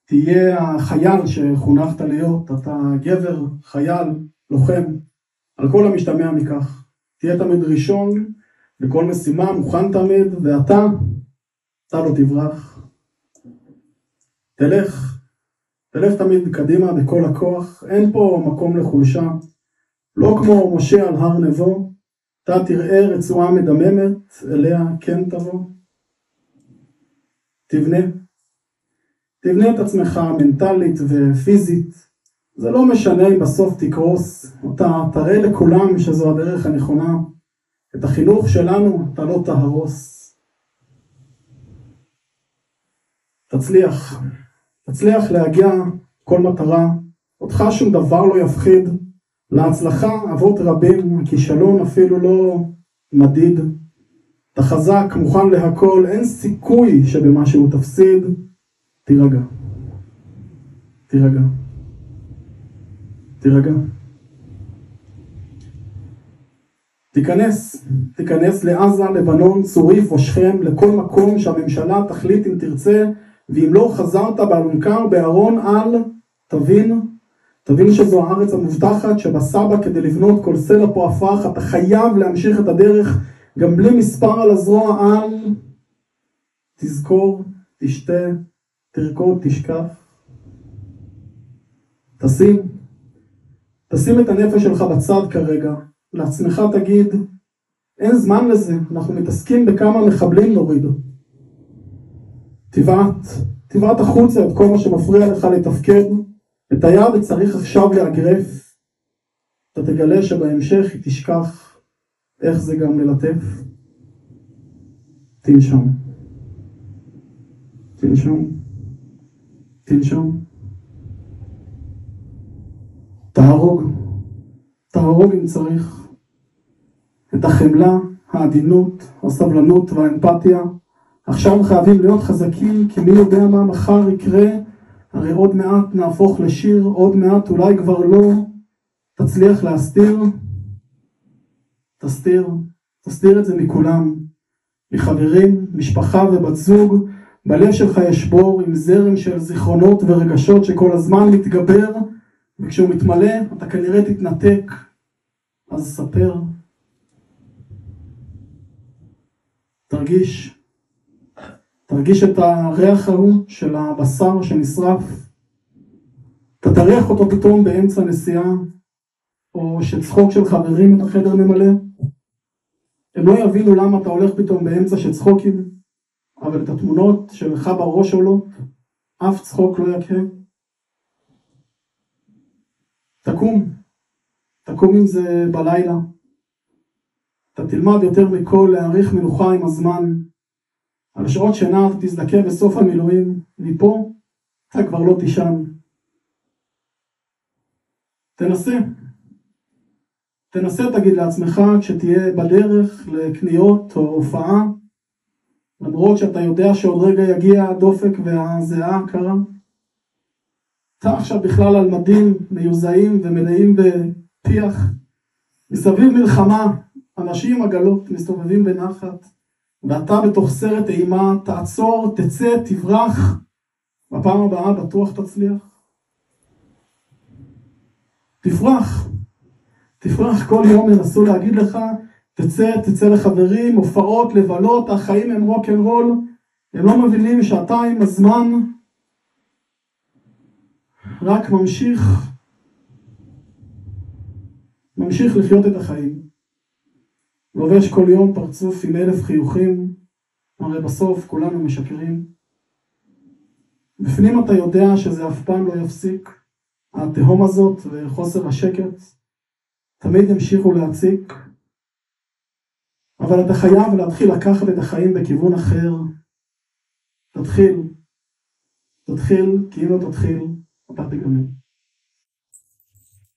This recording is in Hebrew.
תהיה החייל שחונכת להיות, אתה גבר, חייל, לוחם, על כל המשתמע מכך. תהיה תמיד ראשון, בכל משימה, מוכן תמיד, ואתה לא תברח. תלך תמיד קדימה בכל הכוח, אין פה מקום לחולשה. לא כמו משה על הר נבו, אתה תראה רצועה מדממת, אליה כן תבוא. תבנה את עצמך מנטלית ופיזית, זה לא משנה אם בסוף תקרוס, אתה תראה לכולם שזו הדרך הנכונה, את החינוך שלנו אתה לא תהרוס. תצליח להגיע כל מטרה, אותך שום דבר לא יפחיד, להצלחה אבות רבים, הכישלון אפילו לא מדיד, אתה חזק, מוכן להכל, אין סיכוי שבמשהו תפסיד, תירגע. תיכנס לעזה, לבנון, צוריף או שכם, לכל מקום שהממשלה תחליט אם תרצה, ואם לא חזרת באלונקה בארון על, תבין שזו הארץ המובטחת שבסבא כדי לבנות כל סלע פה הפך, אתה חייב להמשיך את הדרך גם בלי מספר על הזרוע על, תזכור, תשתה, תרקוד, תשכח. תשים את הנפש שלך בצד כרגע, לעצמך תגיד, אין זמן לזה, אנחנו מתעסקים בכמה מחבלים נוריד. תבעט החוצה את כל מה שמפריע לך לתפקד, את היד צריך עכשיו לאגרף, אתה תגלה שבהמשך היא תשכח איך זה גם ללטף. תנשום. תהרוג אם צריך. את החמלה, העדינות, הסבלנות והאמפתיה. עכשיו חייבים להיות חזקים, כי מי יודע מה מחר יקרה, הרי עוד מעט נהפוך לשיר, עוד מעט אולי כבר לא. תצליח להסתיר, תסתיר את זה מכולם, מחברים, משפחה ובת זוג. בלב שלך יש בור עם זרם של זיכרונות ורגשות שכל הזמן מתגבר, וכשהוא מתמלא אתה כנראה תתנתק, אז ספר. תרגיש את הריח ההוא של הבשר שנשרף, אתה תריח אותו פתאום באמצע נסיעה, או שצחוק של חברים את החדר ממלא. הם לא יבינו למה אתה הולך פתאום באמצע של צחוקים, אבל את התמונות שלך בראש עולות, אף צחוק לא יקרה. תקום עם זה בלילה. אתה תלמד יותר מכל להעריך מנוחה עם הזמן. על שעות שינה אתה תזדכה בסוף המילואים, מפה אתה כבר לא תישן. תנסה תגיד לעצמך כשתהיה בדרך לקניות או הופעה, למרות שאתה יודע שעוד רגע יגיע הדופק והזיעה הקרה. אתה עכשיו בכלל על מדים מיוזעים ומלאים בפיח. מסביב מלחמה, אנשים עגלות מסתובבים בנחת, ואתה בתוך סרט אימה, תעצור, תצא, תברח. בפעם הבאה בטוח תצליח. תפרח כל יום, ינסו להגיד לך, תצא לחברים, הופעות, לבלות, החיים הם רוק אנד רול. הם לא מבינים שאתה עם הזמן רק ממשיך לחיות את החיים. לובש כל יום פרצוף עם 1000 חיוכים, הרי בסוף כולנו משקרים. בפנים אתה יודע שזה אף פעם לא יפסיק, התהום הזאת וחוסר השקט תמיד ימשיכו להציק, אבל אתה חייב להתחיל לקחת את החיים בכיוון אחר. תתחיל, כי אם לא תתחיל, אתה תגמר.